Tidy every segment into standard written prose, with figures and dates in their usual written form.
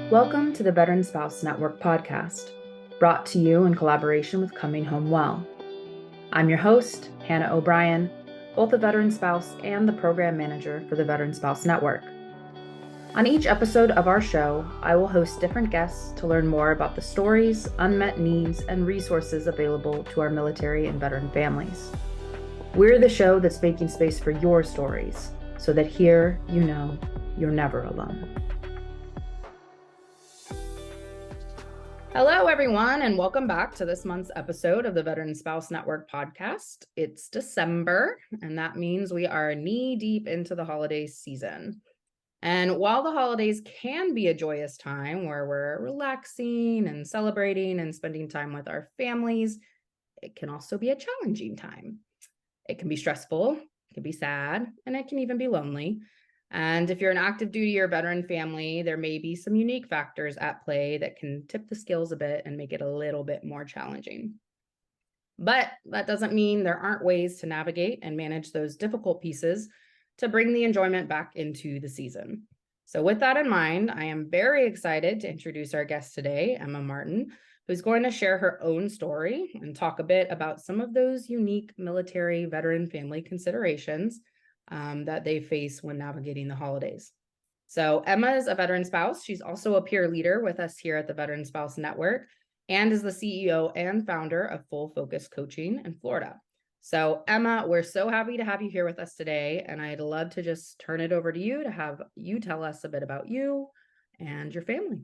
Welcome to the Veteran Spouse Network podcast, brought to you in collaboration with Coming Home Well. I'm your host, Hannah O'Brien, both a veteran spouse and the program manager for the Veteran Spouse Network. On each episode of our show, I will host different guests to learn more about the stories, unmet needs, and resources available to our military and veteran families. We're the show that's making space for your stories, so that here you know you're never alone. Hello, everyone, and welcome back to this month's episode of the Veteran Spouse Network podcast. It's December, and that means we are knee-deep into the holiday season. And while the holidays can be a joyous time where we're relaxing and celebrating and spending time with our families, it can also be a challenging time. It can be stressful, it can be sad, and it can even be lonely. And if you're an active duty or veteran family, there may be some unique factors at play that can tip the scales a bit and make it a little bit more challenging. But that doesn't mean there aren't ways to navigate and manage those difficult pieces to bring the enjoyment back into the season. So with that in mind, I am very excited to introduce our guest today, Emma Martin, who's going to share her own story and talk a bit about some of those unique military veteran family considerations that they face when navigating the holidays. So Emma is a veteran spouse. She's also a peer leader with us here at the Veteran Spouse Network and is the CEO and founder of Full Focus Coaching in Florida. So Emma, we're so happy to have you here with us today, and I'd love to just turn it over to you to have you tell us a bit about you and your family.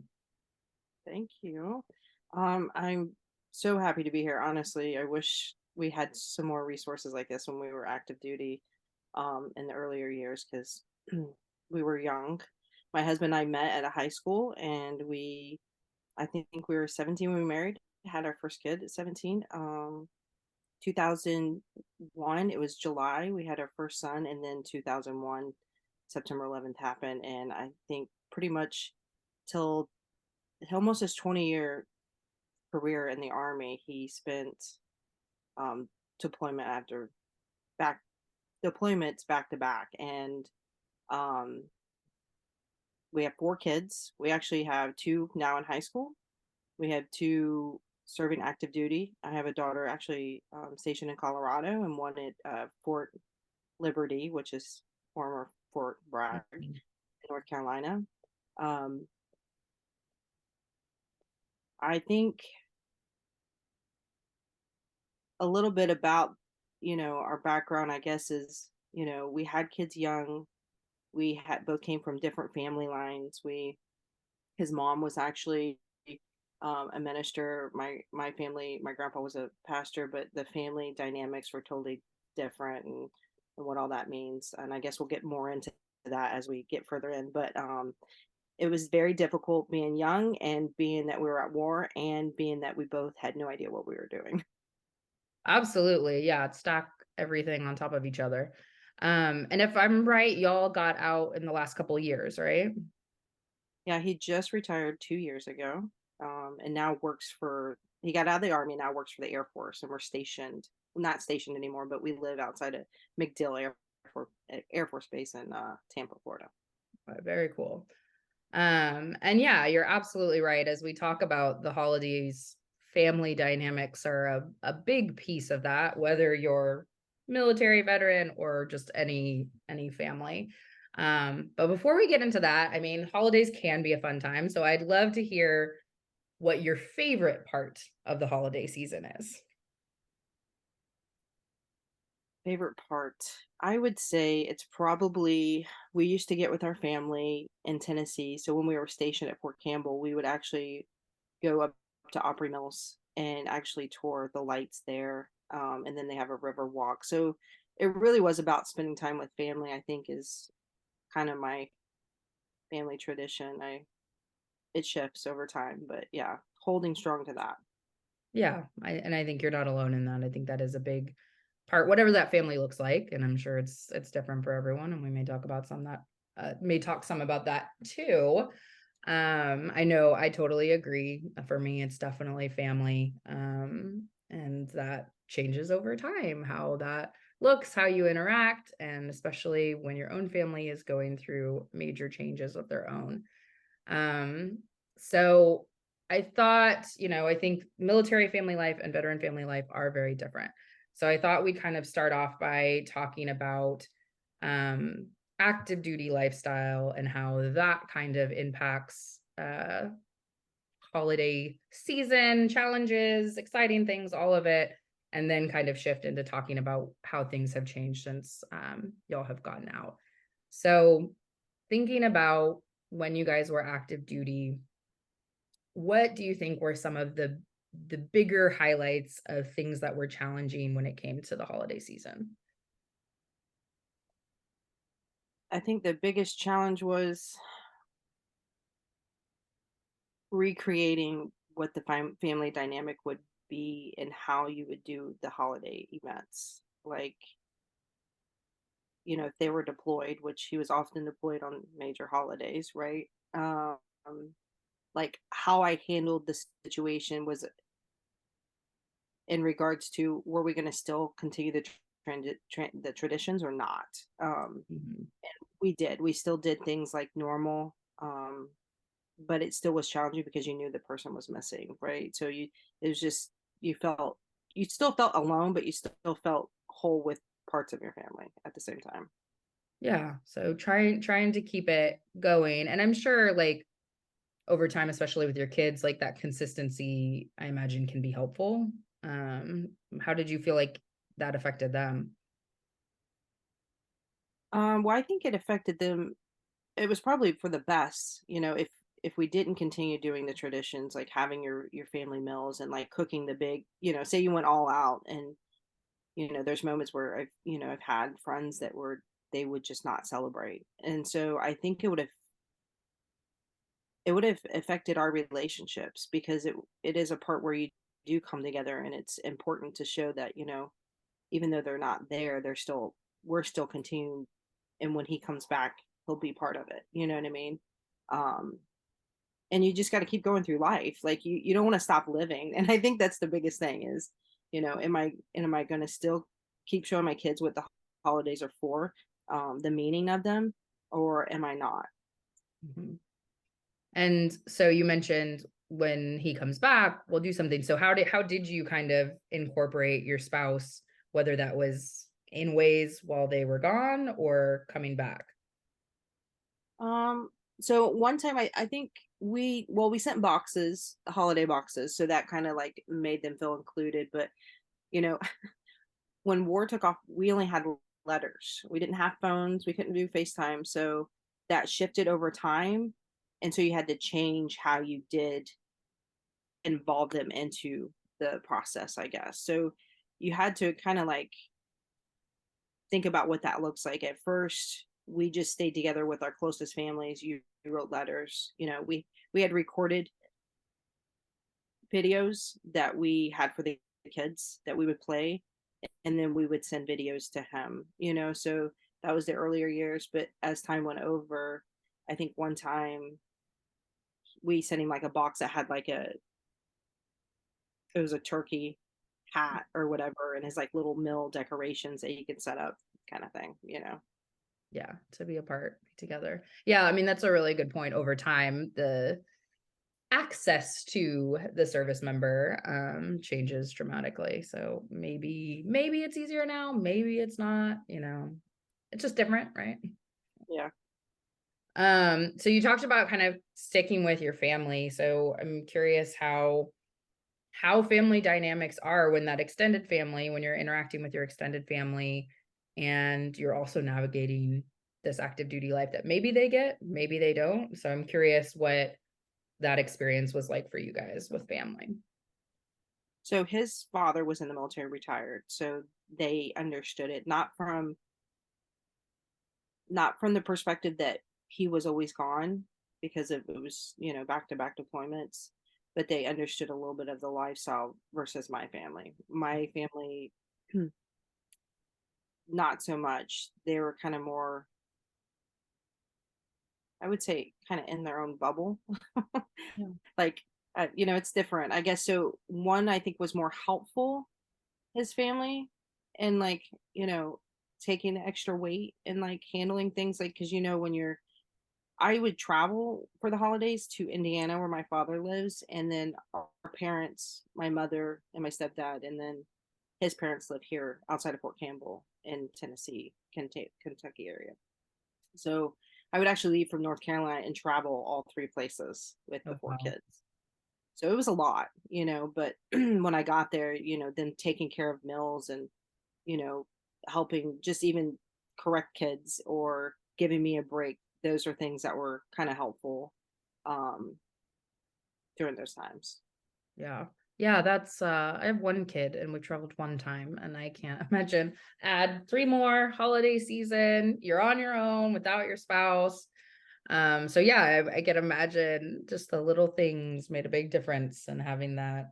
Thank you. I'm so happy to be here. Honestly, I wish we had some more resources like this when we were active duty in the earlier years because we were young. My husband and I met at a high school, and I think we were 17 when we married, had our first kid at 17. 2001, it was July, we had our first son, and then 2001, September 11th happened. And I think pretty much till almost his 20-year career in the army, he spent um, deployment after back deployments back to back, and um, we have 4 kids. We actually have 2 now in high school. We have 2 serving active duty. I have a daughter actually stationed in Colorado, and one at Fort Liberty, which is former Fort Bragg in North Carolina. Um, I think a little bit about our background, I guess, is we had kids young. We had both came from different family lines. We His mom was actually a minister. My family, my grandpa was a pastor, but the family dynamics were totally different, and what all that means. And I guess we'll get more into that as we get further in. But it was very difficult being young, and being that we were at war, and being that we both had no idea what we were doing. Absolutely. Yeah, stack everything on top of each other. And if I'm right, y'all got out in the last couple of years, right? Yeah, he just retired 2 years ago, and now he got out of the army, now works for the Air Force, and we're stationed, not stationed anymore, but we live outside of MacDill Air Force Base in Tampa, Florida. Very cool. And yeah, you're absolutely right. As we talk about the holidays, family dynamics are a big piece of that, whether you're military veteran or just any family. But before we get into that, I mean, holidays can be a fun time. So I'd love to hear what your favorite part of the holiday season is. Favorite part, I would say it's probably, we used to get with our family in Tennessee. So when we were stationed at Fort Campbell, we would actually go up to Opry Mills and actually tour the lights there. And then they have a river walk. So it really was about spending time with family, I think, is kind of my family tradition. It shifts over time, but yeah, holding strong to that. Yeah, I think you're not alone in that. I think that is a big part, whatever that family looks like, and I'm sure it's different for everyone, and we may talk about some about that too. I know I totally agree. For me, it's definitely family, and that changes over time, how that looks, how you interact, and especially when your own family is going through major changes of their own. Um, So I thought, I think military family life and veteran family life are very different. So I thought we'd kind of start off by talking about um, active duty lifestyle and how that kind of impacts holiday season challenges, exciting things, all of it, and then kind of shift into talking about how things have changed since y'all have gotten out. So, thinking about when you guys were active duty, what do you think were some of the bigger highlights of things that were challenging when it came to the holiday season? I think the biggest challenge was recreating what the family dynamic would be and how you would do the holiday events. Like, if they were deployed, which he was often deployed on major holidays, right? Like how I handled the situation was in regards to were we going to still continue the traditions or not? Mhm. We did. We still did things like normal, but it still was challenging because you knew the person was missing, right? So it was just you felt you still felt alone, but you still felt whole with parts of your family at the same time. Yeah, so trying to keep it going, and I'm sure like over time, especially with your kids, like that consistency, I imagine can be helpful. How did you feel like that affected them? Well, I think it affected them. It was probably for the best, if we didn't continue doing the traditions, like having your family meals and like cooking the big, say you went all out and there's moments where I've had friends that they would just not celebrate. And so I think it would have affected our relationships because it is a part where you do come together and it's important to show that, even though they're not there, we're still continuing, and when he comes back, he'll be part of it. You know what I mean? Um, and you just got to keep going through life. Like you don't want to stop living. And I think that's the biggest thing is, am I going to still keep showing my kids what the holidays are for, the meaning of them, or am I not? Mhm. And so you mentioned when he comes back, we'll do something. So how did you kind of incorporate your spouse, whether that was in ways while they were gone or coming back? Um, so one time I think we sent boxes, holiday boxes, so that kind of like made them feel included. But you know, when war took off, we only had letters. We didn't have phones. We couldn't do FaceTime. So that shifted over time. And so you had to change how you did involve them into the process, I guess. So you had to kind of like think about what that looks like. At first, we just stayed together with our closest families. You wrote letters. We had recorded videos that we had for the kids that we would play, and then we would send videos to him. So that was the earlier years. But as time went over, I think one time we sent him like a box that had like it was a turkey hat or whatever, and his like little mill decorations that he could set up, kind of thing. Yeah, to be apart, be together. Yeah, I mean, that's a really good point. Over time, the access to the service member changes dramatically. So maybe it's easier now, maybe it's not, it's just different, right? Yeah. So you talked about kind of sticking with your family. So I'm curious how family dynamics are when that extended family, when you're interacting with your extended family and you're also navigating this active duty life that maybe they get, maybe they don't. So I'm curious what that experience was like for you guys with family. So his father was in the military, retired, so they understood it, not from the perspective that he was always gone, because it was, back to back deployments, but they understood a little bit of the lifestyle versus my family. My family, not so much. They were kind of more, I would say, kind of in their own bubble. Yeah. Like, it's different, I guess. So one, I think, was more helpful, his family, and like, you know taking the extra weight and like handling things, like, because when you're I would travel for the holidays to Indiana where my father lives, and then our parents, my mother and my stepdad, and then his parents live here outside of Fort Campbell in Tennessee, Kentucky area. So I would actually leave from North Carolina and travel all three places with the Oh, four wow. kids. So it was a lot, but when I got there, then taking care of meals and, you know, helping just even correct kids or giving me a break. Those are things that were kind of helpful um, during those times. Yeah. Yeah, that's I have one kid and we traveled one time and I can't imagine add three more holiday season, you're on your own without your spouse. So yeah, I can imagine just the little things made a big difference and having that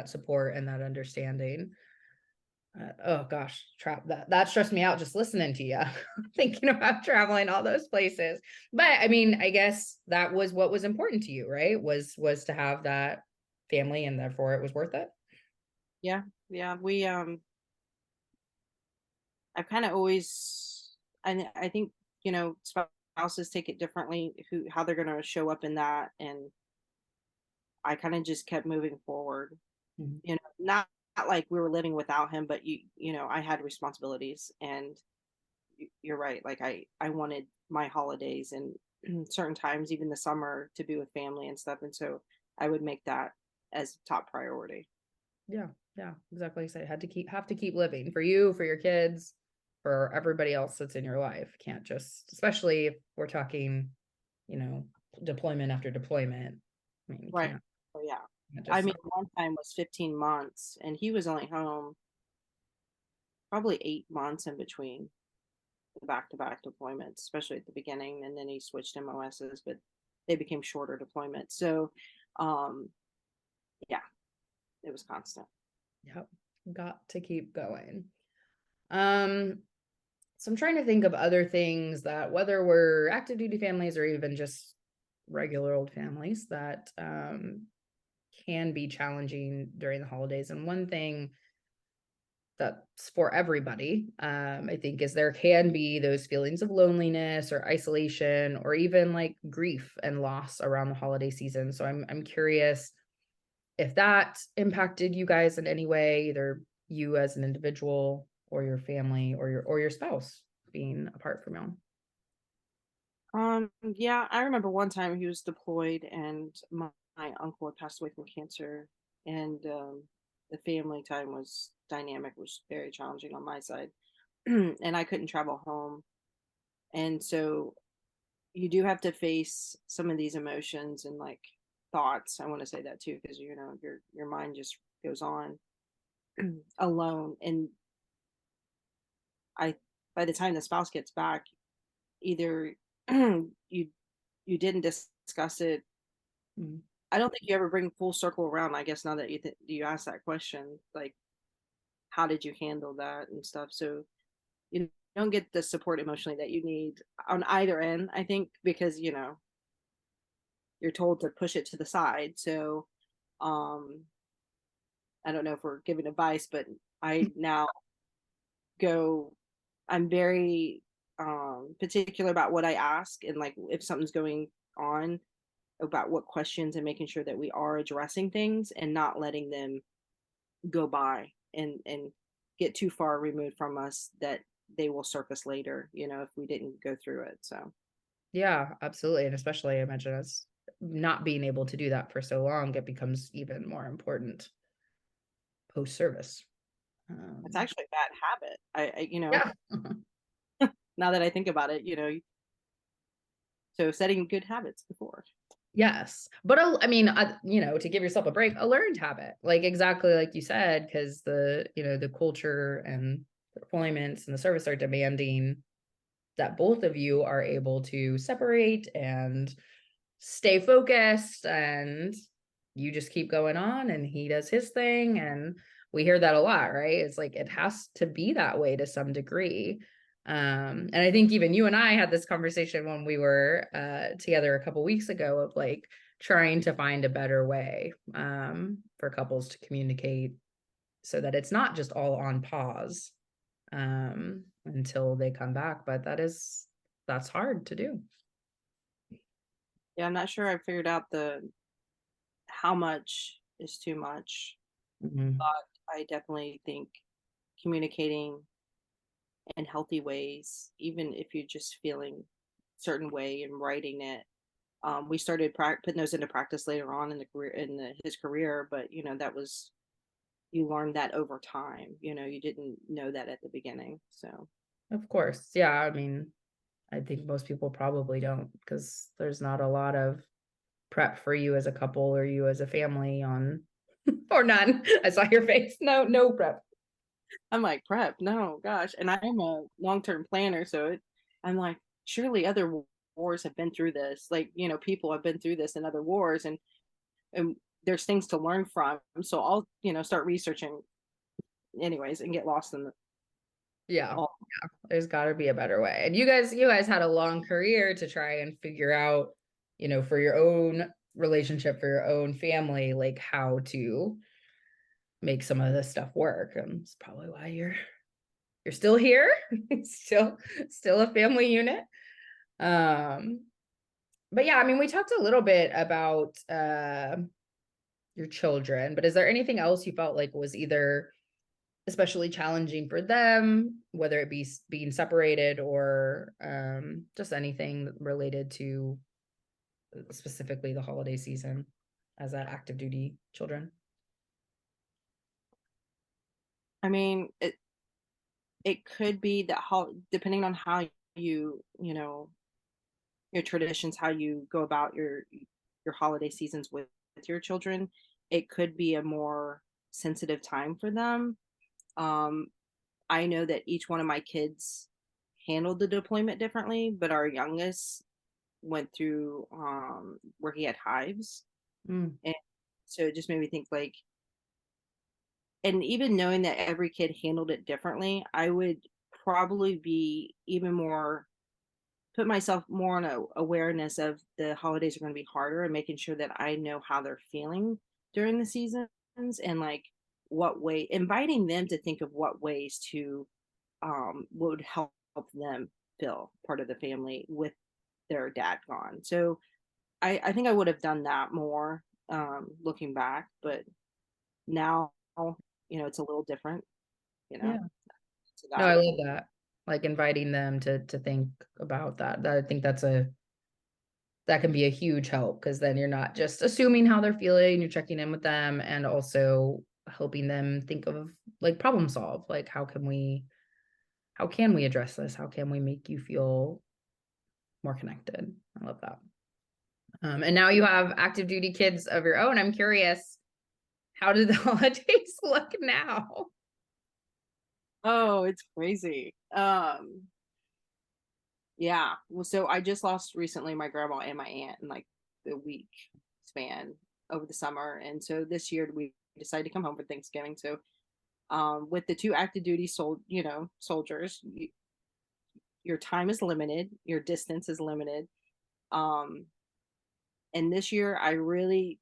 support and that understanding. Oh gosh, that stressed me out just listening to you, thinking about traveling all those places. But I mean, I guess that was what was important to you, right? Was to have that family, and therefore it was worth it. Yeah, yeah. I've kind of always, I think spouses take it differently, how they're going to show up in that, and I kind of just kept moving forward. Mhm. Not like we were living without him, but I had responsibilities, and you're right. Like I wanted my holidays and certain times, even the summer, to be with family and stuff, and so I would make that as top priority. Yeah, yeah, exactly. Like I said, have to keep living for you, for your kids, for everybody else that's in your life. Can't just, especially if we're talking, you know, deployment after deployment. I mean, you Right. can't, Oh yeah. can't I just mean, one time was 15 months, and he was only home probably 8 months in between the back-to-back deployments, especially at the beginning, and then he switched MOSs, but they became shorter deployments. So, um, yeah, it was constant. Yep, got to keep going. Um, so I'm trying to think of other things that, whether we're active duty families or even just regular old families, that can be challenging during the holidays. And one thing that's for everybody, I think, is there can be those feelings of loneliness or isolation or even like grief and loss around the holiday season. So I'm curious if that impacted you guys in any way, either you as an individual or your family or your spouse being apart from you. Yeah, I remember one time he was deployed, and my uncle had passed away from cancer, and the family time was dynamic, was very challenging on my side, and I couldn't travel home, and so you do have to face some of these emotions and like thoughts. I want to say that too, because your mind just goes on alone, and I by the time the spouse gets back, either you didn't discuss it. Mm. I don't think you ever bring full circle around. I guess now that you ask that question, like how did you handle that and stuff. So you don't get the support emotionally that you need on either end. I think because you're told to push it to the side. So um I don't know if we're giving advice, but I now go. I'm very particular about what I ask, and like if something's going on, about what questions, and making sure that we are addressing things and not letting them go by and get too far removed from us that they will surface later, if we didn't go through it. So Yeah, absolutely. And especially I imagine as not being able to do that for so long, it becomes even more important post service. it's Um, actually a bad habit. yeah. Now that I think about it, so setting good habits before. Yes. But I mean, to give yourself a break, a learned habit, like exactly like you said, because the culture and the deployments and the service are demanding that both of you are able to separate and stay focused, and you just keep going on and he does his thing. And we hear that a lot, right? It's like it has to be that way to some degree. And I think even you and I had this conversation when we were together a couple weeks ago of like trying to find a better way for couples to communicate so that it's not just all on pause until they come back. But that's hard to do. Yeah, I'm not sure I figured out the how much is too much. Mhm. I definitely think communicating in healthy ways, even if you're just feeling certain way and writing it. We started putting those into practice later on in the career his career, but that was you learned that over time. You didn't know that at the beginning. So Of course. Yeah, I mean, I think most people probably don't because there's not a lot of prep for you as a couple or you as a family on or none. I saw your face. No, no prep. I'm like, prep, no, gosh. And I'm a long-term planner, so I'm like, surely other wars have been through this. Like, people have been through this in other wars, and there's things to learn from. So I'll, start researching anyways and get lost in the Yeah. all. There's got to be a better way. And you guys had a long career to try and figure out, for your own relationship, for your own family, like how to make some of this stuff work. And it's probably why you're still here. still a family unit. Um, but yeah, I mean, we talked a little bit about your children, but is there anything else you felt like was either especially challenging for them, whether it be being separated or just anything related to specifically the holiday season as a active duty children? I mean, it could be that how depending on how your traditions, how you go about your holiday seasons with your children, it could be a more sensitive time for them. Um, I know that each one of my kids handled the deployment differently, but our youngest went through where he had hives. Mm, And so it just made me think like, and even knowing that every kid handled it differently, I would probably be even more put myself more on a awareness of the holidays are going to be harder and making sure that I know how they're feeling during the seasons and like what way inviting them to think of what ways to would help them feel part of the family with their dad gone. So I think I would have done that more looking back, but now it's a little different, you know. yeah. So No, I that love that. Like inviting them to think about that. I think that can be a huge help because then you're not just assuming how they're feeling, you're checking in with them and also helping them think of like problem solve. Like how can we address this? How can we make you feel more connected? I love that. And now you have active duty kids of your own. I'm curious, how do the holidays look now? oh, it's crazy. Yeah. Well, so I just lost recently my grandma and my aunt in like the week span over the summer. And so this year we decided to come home for Thanksgiving. So with the two active duty soldiers, your time is limited, your distance is limited. Um, and this year I really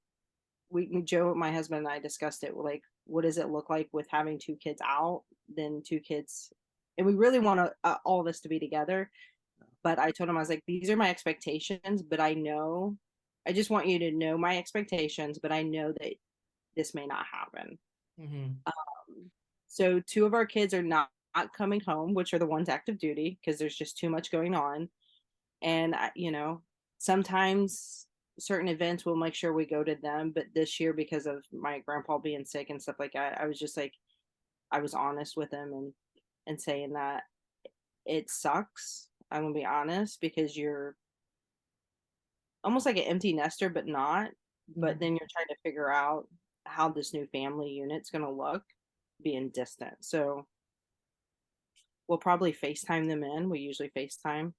Joe, my husband and I discussed it like what does it look like with having two kids out, then two kids and we really want to all of us to be together. But I told him, I was like, these are my expectations, but I just want you to know my expectations, but I know that this may not happen. Mhm. So two of our kids are not coming home, which are the ones active duty, because there's just too much going on. And, sometimes certain events we'll make sure we go to them. But this year, because of my grandpa being sick and stuff like that, I was just like, I was honest with him and saying that it sucks. I'm gonna be honest because you're almost like an empty nester, but not. But Mhm. then you're trying to figure out how this new family unit's going to look being distant. So we'll probably FaceTime them in. We usually FaceTime.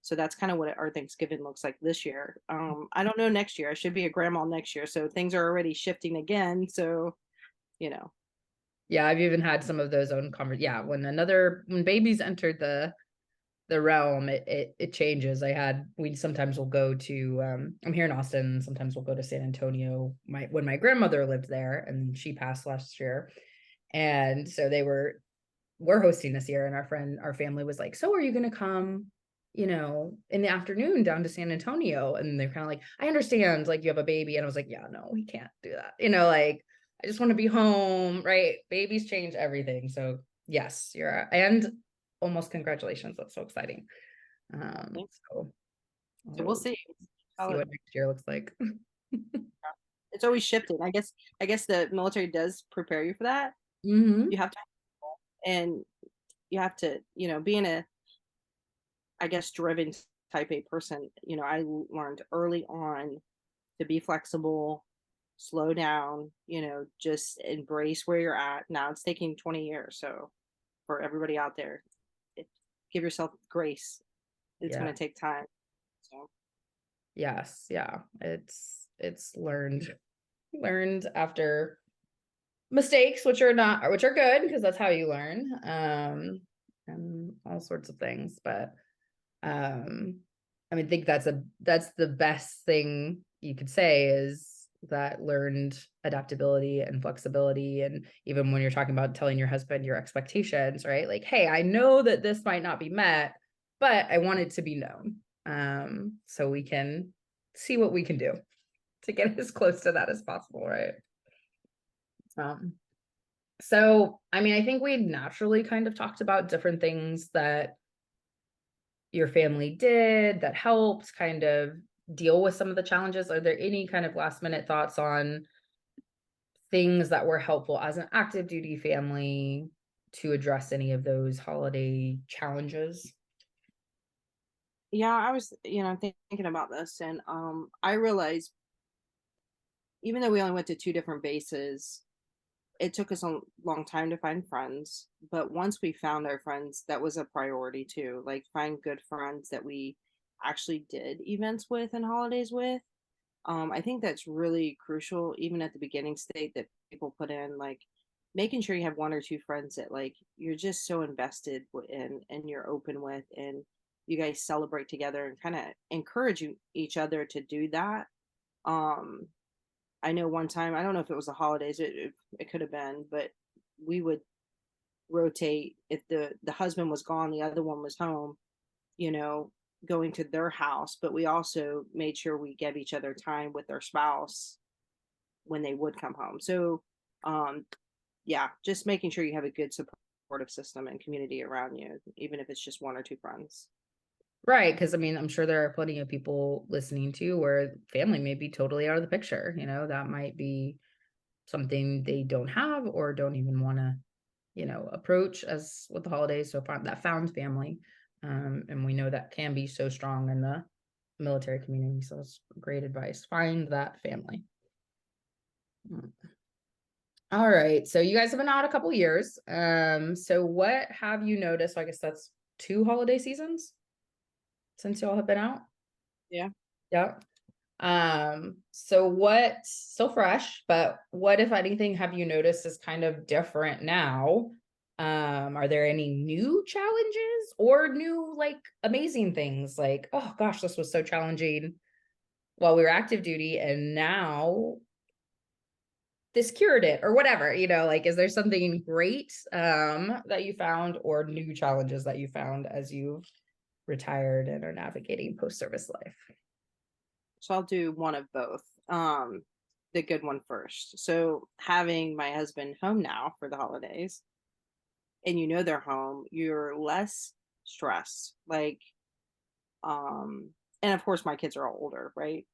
So that's kind of what our Thanksgiving looks like this year. I don't know next year. I should be a grandma next year. So things are already shifting again. So, you know, Yeah, I've even had some of those own conversations. Yeah, when babies entered the realm, it changes. We sometimes will go to I'm here in Austin, sometimes we'll go to San Antonio. When my grandmother lived there and she passed last year. And so we're hosting this year and our family was like, so are you gonna come, in the afternoon down to San Antonio. And they're kind of like, I understand, like, you have a baby. And I was like, yeah, no, we can't do that. Like, I just want to be home, right? Babies change everything. So yes, and almost congratulations. That's so exciting. Thanks. So So we'll we'll see. see what next year looks like. It's always shifting. I guess the military does prepare you for that. Hmm. You have to, and you have to, being a, I guess, driven type A person, I learned early on to be flexible, slow down, just embrace where you're at. Now it's taking 20 years. So for everybody out there, it, give yourself grace. It's Yeah. going to take time. So Yes. Yeah. It's learned after mistakes, which are good, because that's how you learn. And all sorts of things. But I mean, I think that's the best thing you could say, is that learned adaptability and flexibility. And even when you're talking about telling your husband your expectations, right? Like, hey, I know that this might not be met, but I want it to be known. So we can see what we can do to get as close to that as possible, right? Um, so I mean, I think we naturally kind of talked about different things that your family did that helped kind of deal with some of the challenges. Are there any kind of last minute thoughts on things that were helpful as an active duty family to address any of those holiday challenges? yeah, I was, thinking about this, and I realized even though we only went to two different bases, it took us a long time to find friends. But once we found our friends, that was a priority too. Like, find good friends that we actually did events with and holidays with. I think that's really crucial, even at the beginning state that people put in, like making sure you have one or two friends that like you're just so invested in and you're open with, and you guys celebrate together and kind of encourage each other to do that. Um, I know one time, I don't know if it was the holidays, it could have been, but we would rotate. If the husband was gone, the other one was home, you know, going to their house, but we also made sure we gave each other time with their spouse when they would come home. So, um, yeah, just making sure you have a good supportive system and community around you, even if it's just one or two friends. Right. Because I mean, I'm sure there are plenty of people listening to where family may be totally out of the picture. That might be something they don't have or don't even want to, approach as with the holidays. So find that found family. And we know that can be so strong in the military community. So it's great advice. Find that family. Mm. All right. So you guys have been out a couple years. So what have you noticed? So I guess that's 2 holiday seasons since y'all have been out. Yeah. Yeah. So what, still fresh, but what, if anything, have you noticed is kind of different now? Are there any new challenges or new, like, amazing things? Like, oh gosh, this was so challenging while we were active duty, and now this cured it, or whatever, like, is there something great that you found, or new challenges that you found as you've retired and are navigating post-service life? So I'll do one of both. The good one first. So having my husband home now for the holidays, and they're home, you're less stressed. Like, um, and of course my kids are all older, right?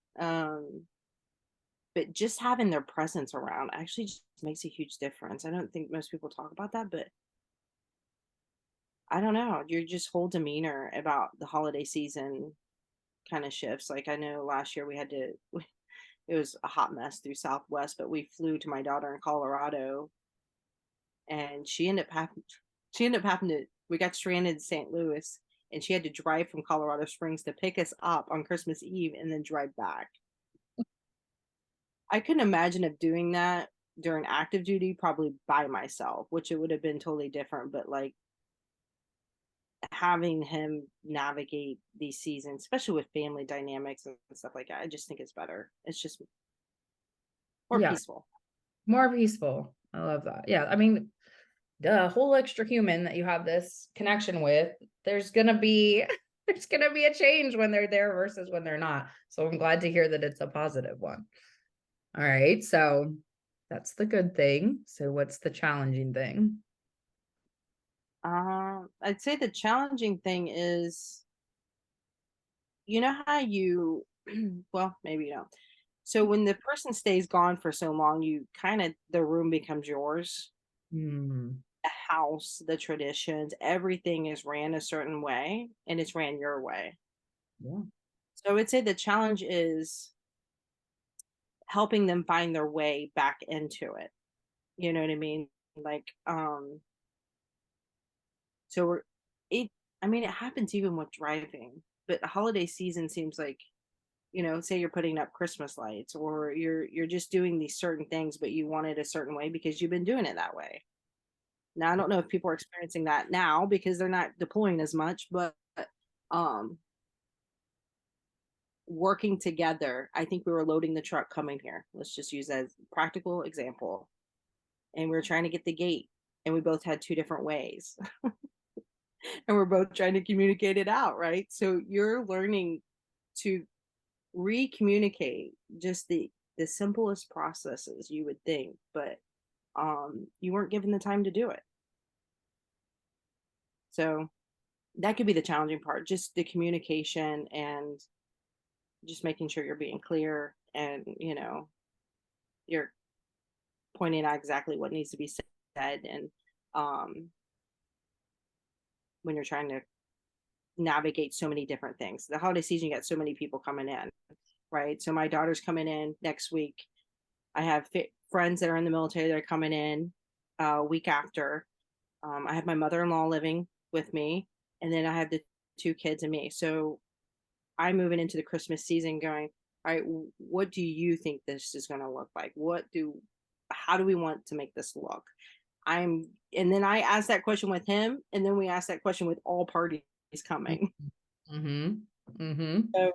But just having their presence around actually just makes a huge difference. I don't think most people talk about that, but I don't know. Your just whole demeanor about the holiday season kind of shifts. Like, I know last year we had to, it was a hot mess through Southwest, but we flew to my daughter in Colorado, and she ended up having to, we got stranded in St. Louis, and she had to drive from Colorado Springs to pick us up on Christmas Eve and then drive back. I couldn't imagine of doing that during active duty, probably by myself, which it would have been totally different. But like, having him navigate these seasons, especially with family dynamics and stuff like that, I just think it's better. It's just more Yeah, peaceful. more peaceful. I love that. Yeah, I mean, the whole extra human that you have this connection with, there's gonna be there's going to be a change when they're there versus when they're not. So I'm glad to hear that it's a positive one. All right. So that's the good thing. So what's the challenging thing? I'd say the challenging thing is, you know how you, well, maybe you don't. So when the person stays gone for so long, you kind of, the room becomes yours. Hmm. The house, the traditions, everything is ran a certain way and it's ran your way. Yeah. So I would say the challenge is helping them find their way back into it. You know what I mean? Like, so we're it I mean, it happens even with driving, but the holiday season seems like, say you're putting up Christmas lights or you're just doing these certain things, but you want it a certain way because you've been doing it that way. Now, I don't know if people are experiencing that now because they're not deploying as much, but um working together, I think we were loading the truck coming here. Let's just use that as a practical example. And we were trying to get the gate and we both had two different ways. And we're both trying to communicate it out, right? So you're learning to re-communicate just the simplest processes you would think, but you weren't given the time to do it. So that could be the challenging part, just the communication and just making sure you're being clear and you're pointing out exactly what needs to be said. And um when you're trying to navigate so many different things, the holiday season, you got so many people coming in, right? So my daughter's coming in next week. I have friends that are in the military that are coming in week after. I have my mother-in-law living with me, and then I have the two kids and me. So I'm moving into the Christmas season going, all right, what do you think this is going to look like? How do we want to make this look? And then I asked that question with him, and then we asked that question with all parties coming. Mm-hmm. Mm-hmm. So,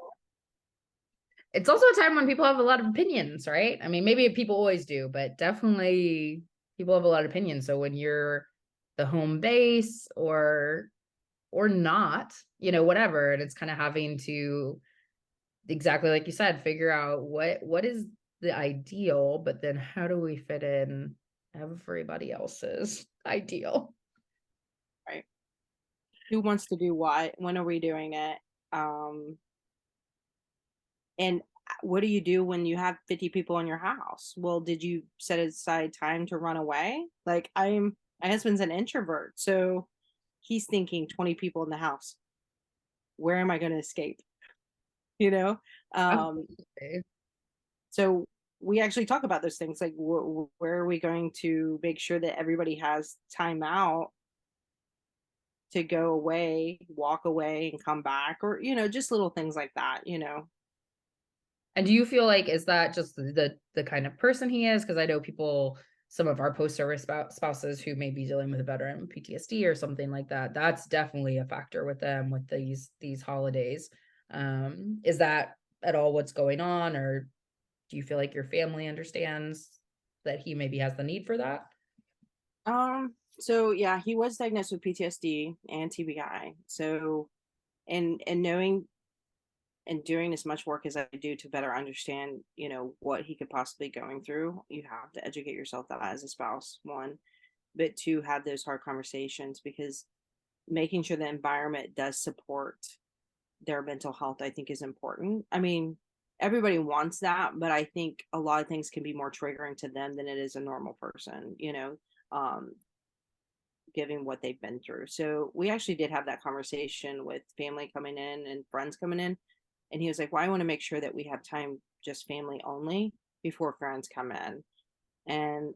It's also a time when people have a lot of opinions, right? I mean, maybe people always do, but definitely people have a lot of opinions. So when you're the home base or not, whatever, and it's kind of having to, exactly like you said, figure out what is the ideal, but then how do we fit in everybody else's ideal? right, who wants to do what? When are we doing it? Um, and what do you do when you have 50 people in your house? Well, did you set aside time to run away? Like, my husband's an introvert, so he's thinking 20 people in the house. Where am I going to escape? You know? Um, Absolutely. so we actually talk about those things like where are we going to make sure that everybody has time out to go away, walk away and come back, or just little things like that. And do you feel like, is that just the kind of person he is? Because I know people, some of our post-service spouses who may be dealing with a veteran PTSD or something like that, that's definitely a factor with them with these holidays. Is that at all what's going on, or do you feel like your family understands that he maybe has the need for that? So yeah, he was diagnosed with PTSD and TBI. So and knowing and doing as much work as I do to better understand, what he could possibly going through, you have to educate yourself that as a spouse, one, but two, have those hard conversations because making sure the environment does support their mental health, I think is important. I mean, everybody wants that, but I think a lot of things can be more triggering to them than it is a normal person, um, given what they've been through. So we actually did have that conversation with family coming in and friends coming in. And he was like, well, I want to make sure that we have time just family only before friends come in. And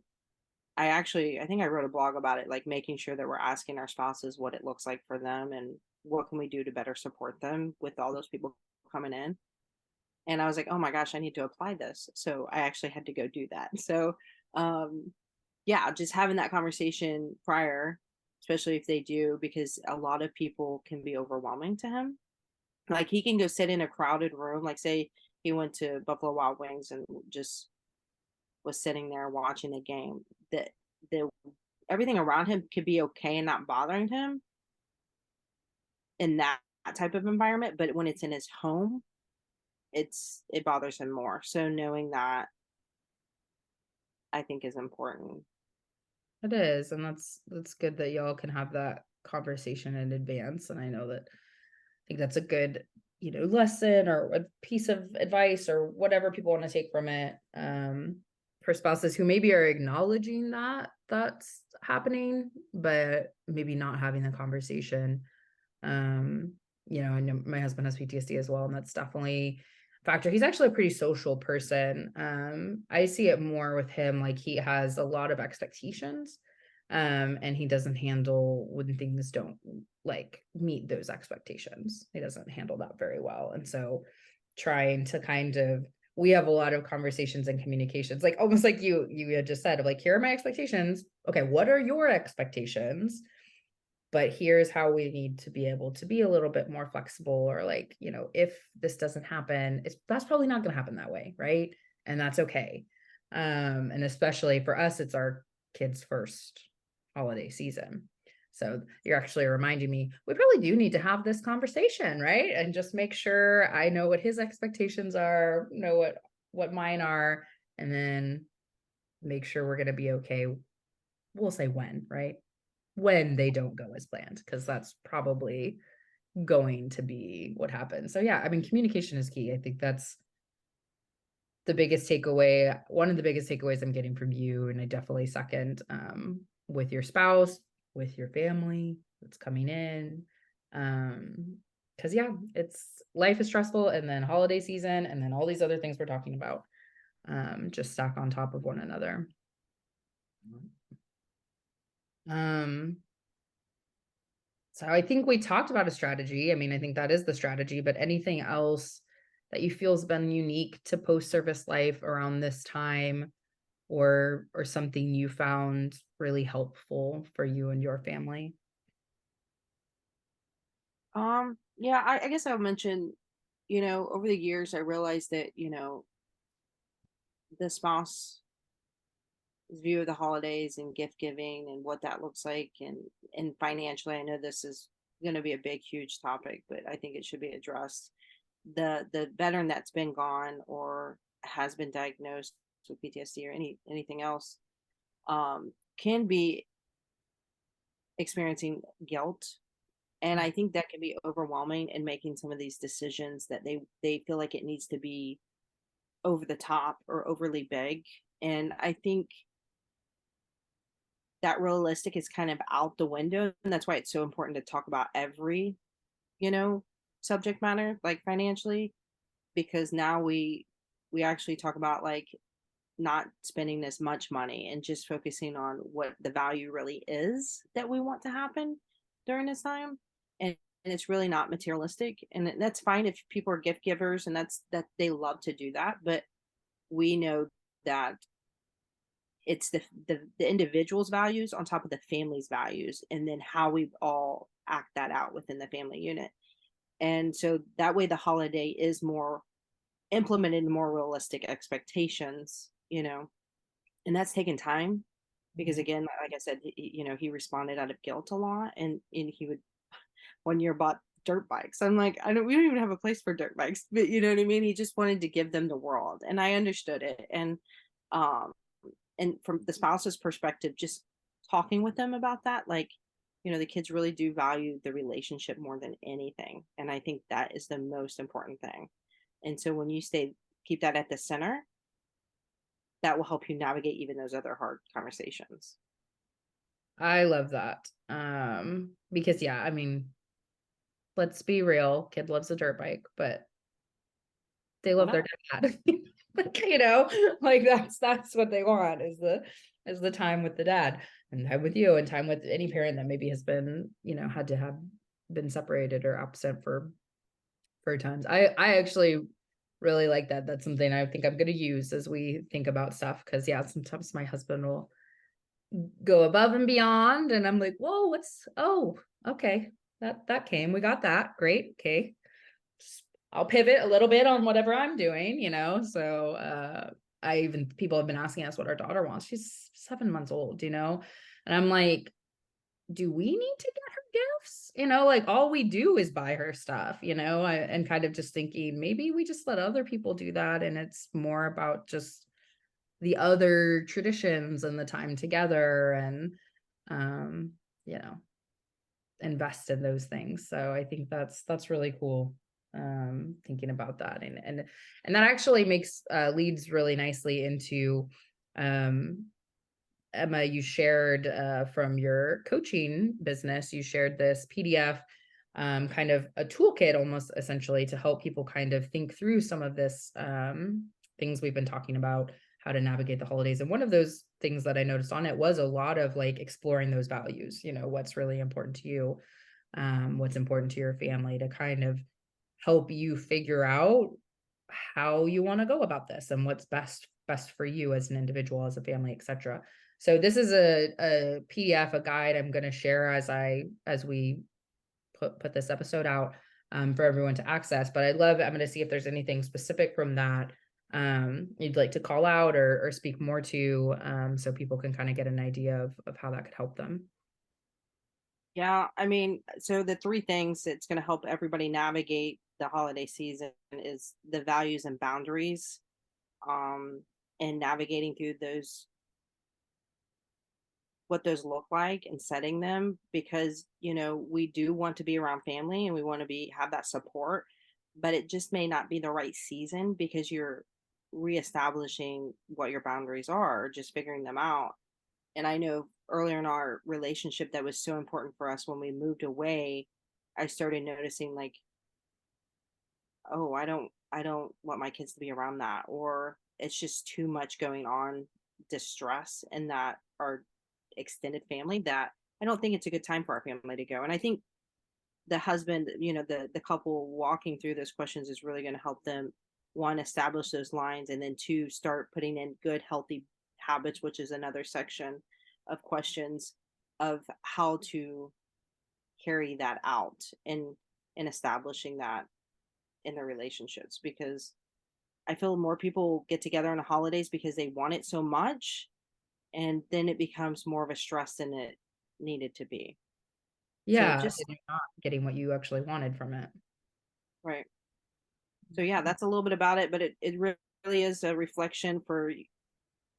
I think I wrote a blog about it, like making sure that we're asking our spouses what it looks like for them and what can we do to better support them with all those people coming in. And I was like, oh my gosh, I need to apply this. So I actually had to go do that. So, um, yeah, just having that conversation prior, especially if they do, because a lot of people can be overwhelming to him. Like he can go sit in a crowded room, like say he went to Buffalo Wild Wings and just was sitting there watching the game. That the everything around him could be okay and not bothering him, and that type of environment, but when it's in his home, it bothers him more. So knowing that, I think, is important. It is, and that's good that y'all can have that conversation in advance. And I know that I think that's a good, lesson or a piece of advice or whatever people want to take from it. For spouses who maybe are acknowledging that that's happening, but maybe not having the conversation. I know my husband has PTSD as well, and that's definitely a factor. He's actually a pretty social person. I see it more with him, like he has a lot of expectations, and he doesn't handle when things don't like meet those expectations. He doesn't handle that very well. And so trying to kind of we have a lot of conversations and communications, like almost like you had just said, of like, here are my expectations. Okay, what are your expectations? But here's how we need to be able to be a little bit more flexible, or like, if this doesn't happen, that's probably not going to happen that way, right? And that's okay. And especially for us, it's our kids' first holiday season. So you're actually reminding me, we probably do need to have this conversation, right? And just make sure I know what his expectations are, know what mine are, and then make sure we're going to be okay. We'll say when, right? When they don't go as planned, because that's probably going to be what happens. So yeah, I mean, communication is key. I think that's the biggest takeaway, one of the biggest takeaways I'm getting from you, and I definitely second, with your spouse, with your family that's coming in. Because yeah, it's life is stressful, and then holiday season, and then all these other things we're talking about, just stack on top of one another. Um, So I think we talked about a strategy. I mean, I think that is the strategy, but anything else that you feel has been unique to post-service life around this time, or something you found really helpful for you and your family? Yeah, I guess I'll mention, over the years, I realized that, the spouse view of the holidays and gift giving and what that looks like, and financially, I know this is going to be a big huge topic, but I think it should be addressed. The veteran that's been gone or has been diagnosed with PTSD or anything else, can be experiencing guilt, and I think that can be overwhelming in making some of these decisions that they feel like it needs to be over the top or overly big. And I think that realistic is kind of out the window, and that's why it's so important to talk about every, you know subject matter, like financially, because now we actually talk about, like, not spending as much money and just focusing on what the value really is that we want to happen during this time. And it's really not materialistic, and that's fine if people are gift givers, and that they love to do that, but we know that it's the individual's values on top of the family's values, and then how we all act that out within the family unit. And so that way the holiday is more implemented, more realistic expectations, and that's taken time, because Mhm. again, like I said, he responded out of guilt a lot, and he would one year bought dirt bikes. I'm like, we don't even have a place for dirt bikes, but you know what I mean? He just wanted to give them the world. And I understood it. Um, and from the spouse's perspective, just talking with them about that, like, the kids really do value the relationship more than anything. And I think that is the most important thing. And so when you keep that at the center, that will help you navigate even those other hard conversations. I love that. Because yeah, I mean, let's be real, kid loves a dirt bike, but they I love their know. dad. Like, like that's what they want, is the time with the dad, and time with you, and time with any parent that maybe has been, had to have been separated or absent for times. I actually really like that. That's something I think I'm going to use as we think about stuff, because yeah, sometimes my husband will go above and beyond, and I'm like, whoa, oh, okay, that came, we got that, great, okay. I'll pivot a little bit on whatever I'm doing, so people have been asking us what our daughter wants. She's 7 months old, and I'm like, do we need to get her gifts, like all we do is buy her stuff, and kind of just thinking maybe we just let other people do that, and it's more about just the other traditions and the time together, and um you know invest in those things. So I think that's really cool, thinking about that, and that actually makes leads really nicely into, um Emma, you shared, from your coaching business, you shared this PDF, kind of a toolkit almost essentially to help people kind of think through some of this, things we've been talking about, how to navigate the holidays. And one of those things that I noticed on it was a lot of like exploring those values, what's really important to you, what's important to your family, to kind of help you figure out how you want to go about this and what's best for you as an individual, as a family, etc. So this is a PDF, a guide I'm going to share as we put this episode out, for everyone to access. But I'm going to see if there's anything specific from that, you'd like to call out or speak more to, so people can kind of get an idea of how that could help them. Yeah, I mean, so the three things that's going to help everybody navigate the holiday season is the values and boundaries, um, and navigating through those, what those look like and setting them, because we do want to be around family and we want to have that support, but it just may not be the right season because you're reestablishing what your boundaries are, or just figuring them out. And I know earlier in our relationship that was so important for us when we moved away, I started noticing like, oh, I don't want my kids to be around that, or it's just too much going on, distress in that our extended family, that I don't think it's a good time for our family to go. And I think the husband, the couple walking through those questions is really going to help them, one, establish those lines, and then two, start putting in good healthy habits, which is another section of questions of how to carry that out in establishing that in their relationships. Because I feel more people get together on the holidays because they want it so much, and then it becomes more of a stress than it needed to be. So Yeah, just and you're not getting what you actually wanted from it. right. So yeah, that's a little bit about it, but it really is a reflection for,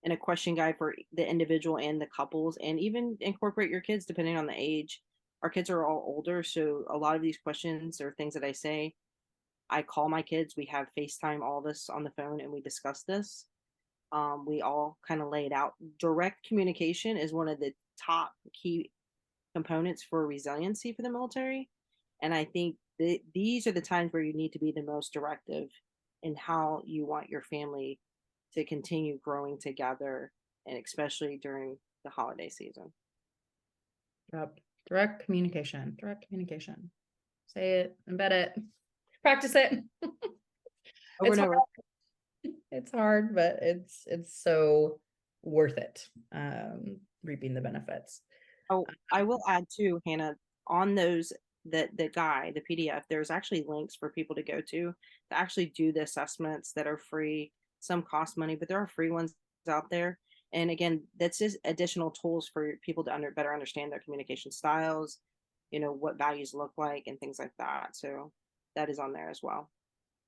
and a question guide for the individual and the couples, and even incorporate your kids depending on the age. Our kids are all older, so a lot of these questions or things that I say, I call my kids. We have FaceTime all this on the phone and we discuss this. We all kind of lay it out. Direct communication is one of the top key components for resiliency for the military. And I think these are the times where you need to be the most directive in how you want your family to continue growing together, and especially during the holiday season. Yep. Direct communication. Say it, embed it, practice it. Over It's and hard. over. It's hard, but it's so worth it. Reaping the benefits. Oh, I will add too, Hannah, on those, the guide, the PDF, there's actually links for people to go to actually do the assessments that are free. Some cost money, but there are free ones out there. And again, that's just additional tools for people to better understand their communication styles, what values look like and things like that. So that is on there as well.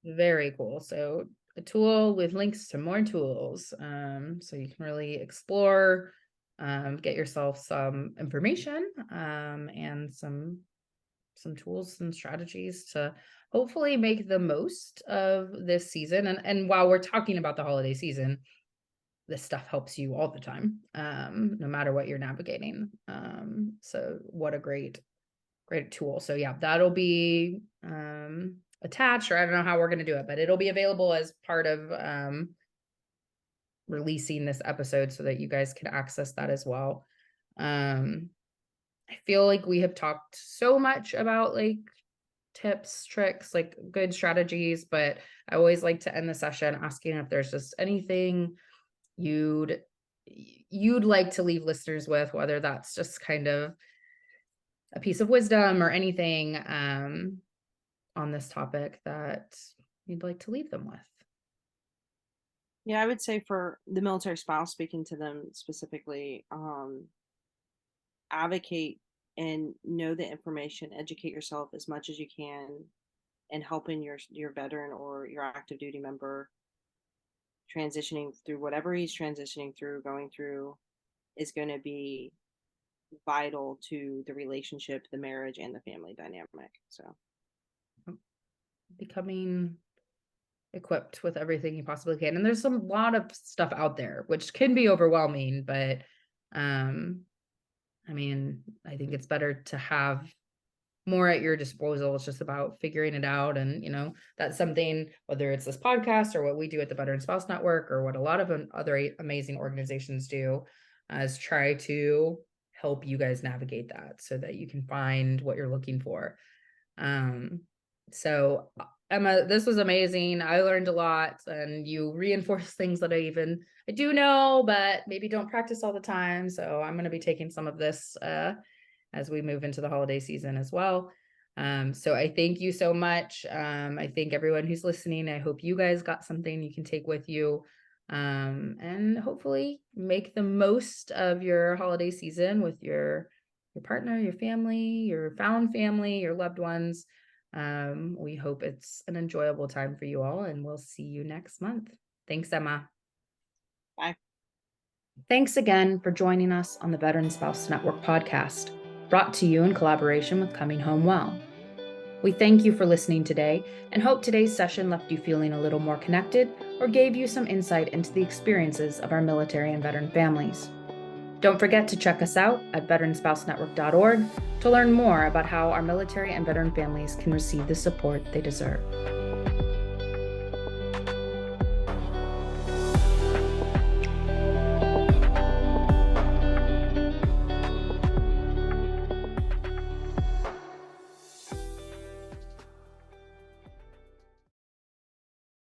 Very cool. So a tool with links to more tools. So you can really explore, get yourself some information, and some tools and strategies to hopefully make the most of this season. And while we're talking about the holiday season, this stuff helps you all the time, no matter what you're navigating. So what a great tool. So yeah, that'll be, attached, or I don't know how we're going to do it, but it'll be available as part of, releasing this episode so that you guys can access that as well. I feel like we have talked so much about like tips, tricks, like good strategies, but I always like to end the session asking if there's just anything you'd like to leave listeners with, whether that's just kind of a piece of wisdom or anything, on this topic that you'd like to leave them with. Yeah, I would say for the military spouse, speaking to them specifically, advocate and know the information, educate yourself as much as you can, and helping your veteran or your active duty member transitioning through whatever he's transitioning through, going through, is going to be vital to the relationship, the marriage, and the family dynamic. So becoming equipped with everything you possibly can. And there's a lot of stuff out there which can be overwhelming, but I mean, I think it's better to have more at your disposal. It's just about figuring it out. And, that's something, whether it's this podcast or what we do at the Veteran Spouse Network or what a lot of other amazing organizations do, is try to help you guys navigate that so that you can find what you're looking for. So Emma, this was amazing. I learned a lot, and you reinforced things that I do know, but maybe don't practice all the time. So I'm going to be taking some of this as we move into the holiday season as well. So I thank you so much. I thank everyone who's listening. I hope you guys got something you can take with you, and hopefully make the most of your holiday season with your partner, your family, your found family, your loved ones. We hope it's an enjoyable time for you all, and we'll see you next month. Thanks, Emma. bye. Thanks again for joining us on the Veteran Spouse Network podcast, brought to you in collaboration with Coming Home Well. We thank you for listening today and hope today's session left you feeling a little more connected or gave you some insight into the experiences of our military and veteran families. Don't forget to check us out at veteranspousenetwork.org to learn more about how our military and veteran families can receive the support they deserve.